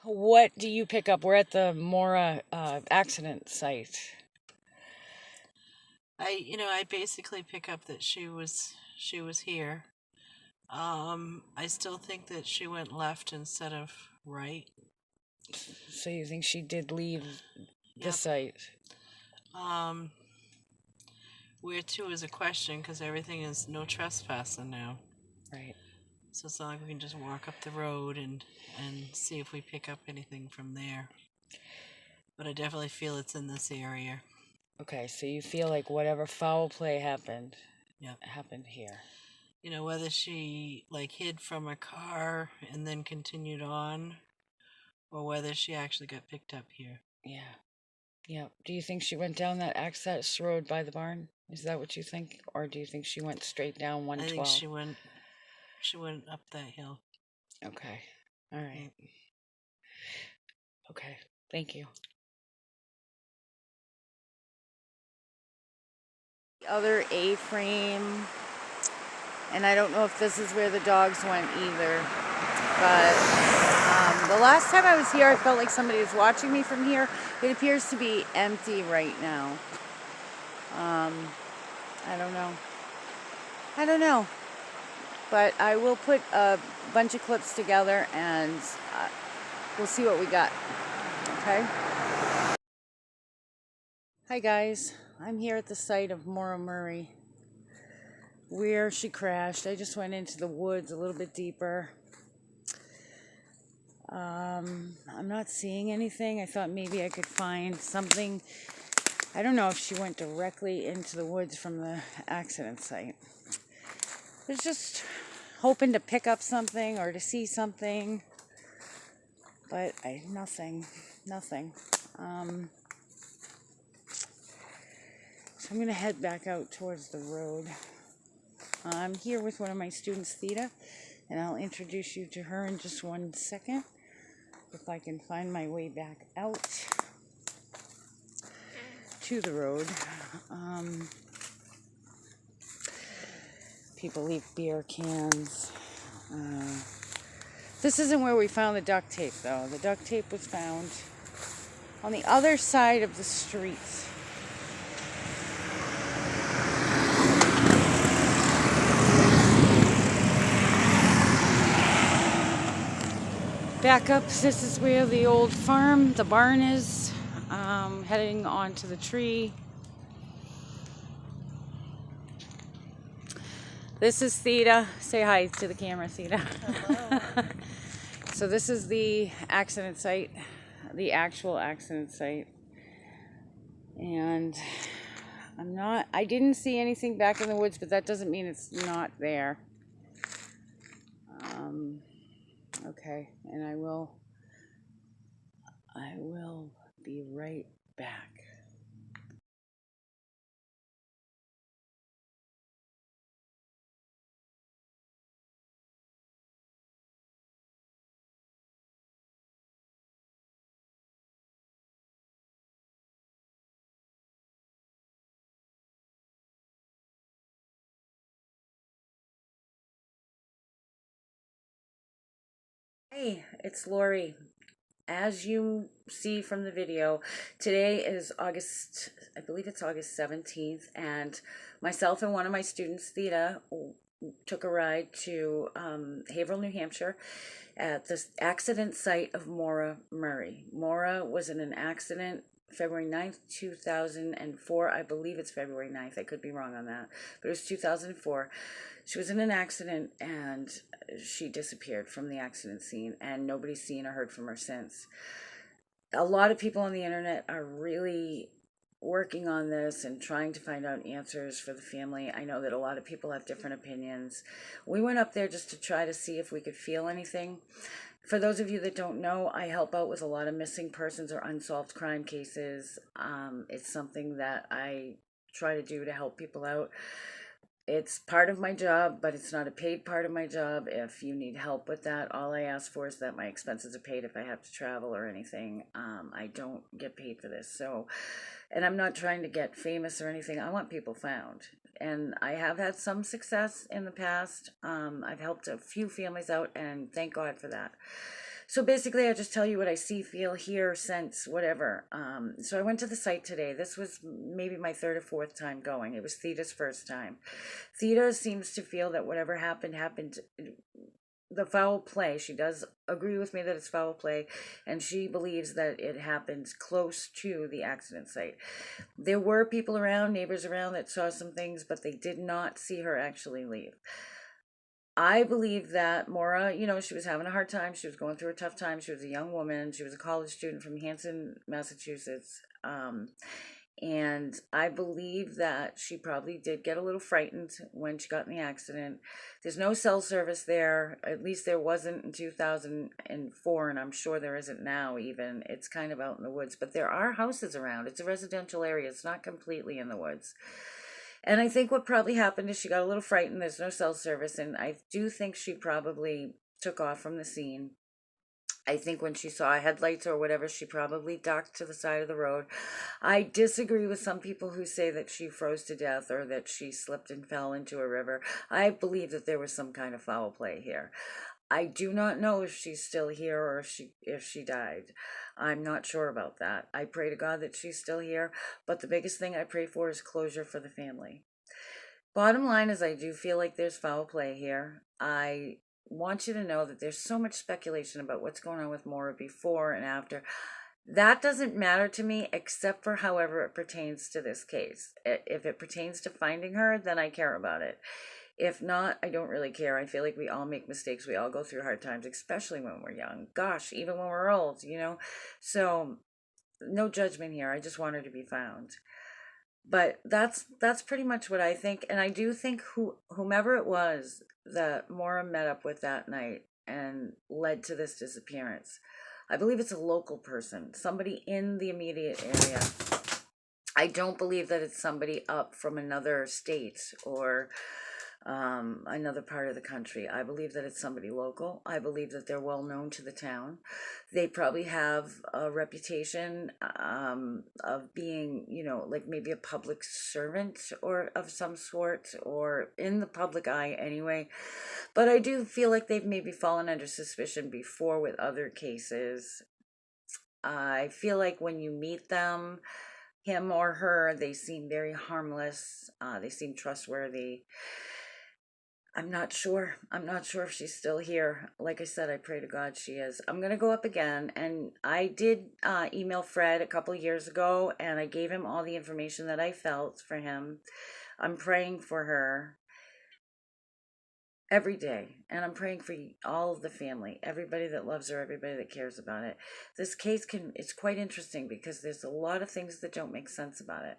What do you pick up? We're at the Maura accident site. I basically pick up that she was here. I still think that she went left instead of right. So you think she did leave the Yep. site? Um, where to is a question because everything is no trespassing now. Right. So it's not like we can just walk up the road and see if we pick up anything from there. But I definitely feel it's in this area. Okay, so you feel like whatever foul play happened Yep. happened here. Whether she like hid from a car and then continued on, or whether she actually got picked up here. Yeah. Yeah. Do you think she went down that access road by the barn? Is that what you think? Or do you think she went straight down I think 112? she went up that hill. Okay. All right. Yep. Okay. Thank you. Other A-frame, and I don't know if this is where the dogs went either, but the last time I was here I felt like somebody was watching me from here. It appears to be empty right now. I don't know, but I will put a bunch of clips together and we'll see what we got. Okay. Hi guys, I'm here at the site of Maura Murray where she crashed. I just went into the woods a little bit deeper. I'm not seeing anything. I thought maybe I could find something. I don't know if she went directly into the woods from the accident site. I was just hoping to pick up something or to see something, but nothing. So I'm going to head back out towards the road. I'm here with one of my students, Theta, and I'll introduce you to her in just 1 second. If I can find my way back out to the road. People leave beer cans. This isn't where we found the duct tape, though. The duct tape was found on the other side of the street. Back up, this is where the old farm, the barn is, heading onto the tree. This is Theta. Say hi to the camera, Theta. Hello. So this is the accident site, the actual accident site. And I didn't see anything back in the woods, but that doesn't mean it's not there. Okay, and I will be right back. Hey, it's Lori. As you see from the video, today is I believe it's August 17th, and myself and one of my students, Theta, took a ride to Haverhill, New Hampshire at the accident site of Maura Murray. Maura was in an accident February 9th, 2004. I believe it's February 9th. I could be wrong on that, but it was 2004. She was in an accident and she disappeared from the accident scene, and nobody's seen or heard from her since. A lot of people on the internet are really working on this and trying to find out answers for the family. I know that a lot of people have different opinions. We went up there just to try to see if we could feel anything. For those of you that don't know, I help out with a lot of missing persons or unsolved crime cases. It's something that I try to do to help people out. It's part of my job, but it's not a paid part of my job. If you need help with that, all I ask for is that my expenses are paid if I have to travel or anything. I don't get paid for this. So, and I'm not trying to get famous or anything. I want people found. and I have had some success in the past. I've helped a few families out, and thank God for that. So basically, I just tell you what I see, feel, hear, sense, whatever. So I went to the site today. This was maybe my third or fourth time going. It was Theta's first time. Theta seems to feel that whatever happened. The foul play. She does agree with me that it's foul play, and she believes that it happened close to the accident site. There were people around, neighbors around, that saw some things, but they did not see her actually leave. I believe that Maura, she was having a hard time. She was going through a tough time. She was a young woman. She was a college student from Hanson, Massachusetts. And I believe that she probably did get a little frightened when she got in the accident. There's no cell service there. At least there wasn't in 2004, and I'm sure there isn't now even. It's kind of out in the woods, but there are houses around. It's a residential area. It's not completely in the woods. And I think what probably happened is she got a little frightened. There's no cell service, and I do think she probably took off from the scene. I think when she saw headlights or whatever, she probably ducked to the side of the road. I disagree with some people who say that she froze to death or that she slipped and fell into a river. I believe that there was some kind of foul play here. I do not know if she's still here or if she died. I'm not sure about that. I pray to God that she's still here, but the biggest thing I pray for is closure for the family. Bottom line is I do feel like there's foul play here. I want you to know that there's so much speculation about what's going on with Maura before and after. That doesn't matter to me except for however it pertains to this case. If it pertains to finding her, then I care about it. If not, I don't really care. I feel like we all make mistakes. We all go through hard times, especially when we're young. Gosh, even when we're old. So no judgment here. I just want her to be found. But that's pretty much what I think, and I do think whomever it was that Maura met up with that night and led to this disappearance, I believe it's a local person, somebody in the immediate area. I don't believe that it's somebody up from another state or another part of the country. I believe that it's somebody local. I believe that they're well known to the town. They probably have a reputation of being, like maybe a public servant or of some sort, or in the public eye anyway. But I do feel like they've maybe fallen under suspicion before with other cases. I feel like when you meet them, him or her, they seem very harmless. They seem trustworthy. I'm not sure. I'm not sure if she's still here. Like I said, I pray to God she is. I'm going to go up again. And I did email Fred a couple years ago, and I gave him all the information that I felt for him. I'm praying for her every day. And I'm praying for all of the family, everybody that loves her, everybody that cares about it. This case it's quite interesting because there's a lot of things that don't make sense about it.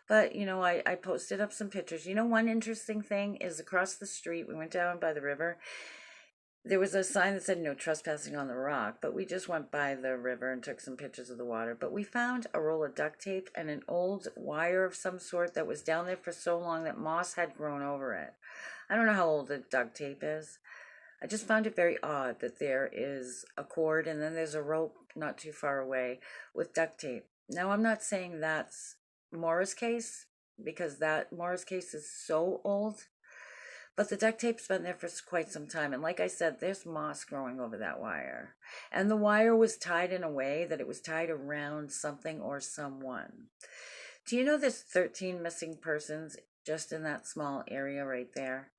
But, I posted up some pictures. One interesting thing is across the street, we went down by the river. There was a sign that said no trespassing on the rock, but we just went by the river and took some pictures of the water. But we found a roll of duct tape and an old wire of some sort that was down there for so long that moss had grown over it. I don't know how old the duct tape is. I just found it very odd that there is a cord and then there's a rope not too far away with duct tape. Now, I'm not saying that's Maura's case, because that Maura's case is so old, but the duct tape's been there for quite some time, and like I said, there's moss growing over that wire, and the wire was tied in a way that it was tied around something or someone. Do you know there's 13 missing persons just in that small area right there?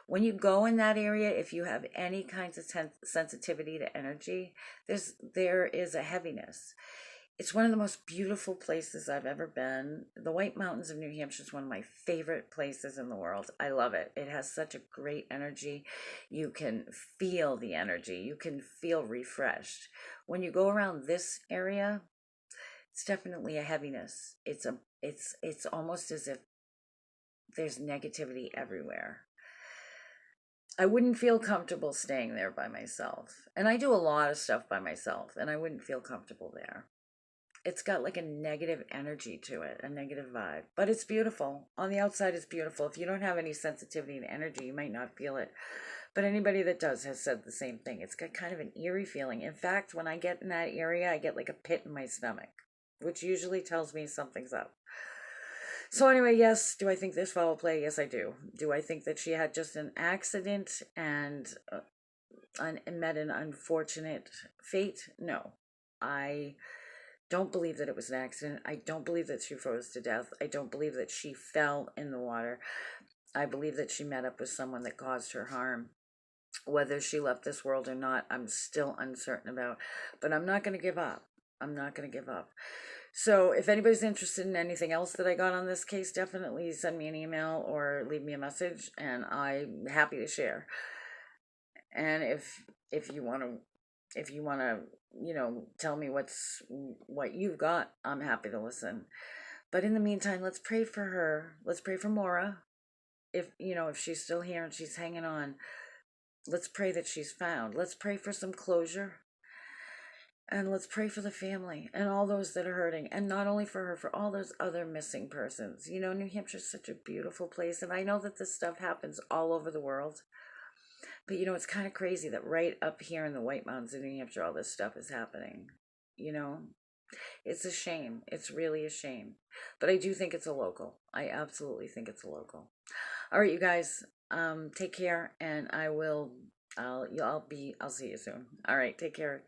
When you go in that area, if you have any kinds of sensitivity to energy, there is a heaviness. It's one of the most beautiful places I've ever been. The White Mountains of New Hampshire is one of my favorite places in the world. I love it. It has such a great energy. You can feel the energy. You can feel refreshed. When you go around this area, it's definitely a heaviness. It's almost as if there's negativity everywhere. I wouldn't feel comfortable staying there by myself. And I do a lot of stuff by myself, and I wouldn't feel comfortable there. It's got like a negative energy to it, a negative vibe. But it's beautiful. On the outside, it's beautiful. If you don't have any sensitivity to energy, you might not feel it. But anybody that does has said the same thing. It's got kind of an eerie feeling. In fact, when I get in that area, I get like a pit in my stomach, which usually tells me something's up. So anyway, yes, do I think there's foul play? Yes, I do. Do I think that she had just an accident and met an unfortunate fate? No. I don't believe that it was an accident. I don't believe that she froze to death. I don't believe that she fell in the water. I believe that she met up with someone that caused her harm. Whether she left this world or not, I'm still uncertain about. But I'm not going to give up. I'm not going to give up. So if anybody's interested in anything else that I got on this case, definitely send me an email or leave me a message, and I'm happy to share. And if you want to tell me what you've got, I'm happy to listen. But in the meantime, let's pray for her. Let's pray for Maura. If she's still here and she's hanging on, let's pray that she's found. Let's pray for some closure. And let's pray for the family and all those that are hurting. And not only for her, for all those other missing persons. New Hampshire's such a beautiful place. And I know that this stuff happens all over the world. But it's kind of crazy that right up here in the White Mountains in New Hampshire, all this stuff is happening. You know, it's a shame. It's really a shame. But I do think it's a local. I absolutely think it's a local. All right, you guys, take care, and I'll see you soon. All right, take care.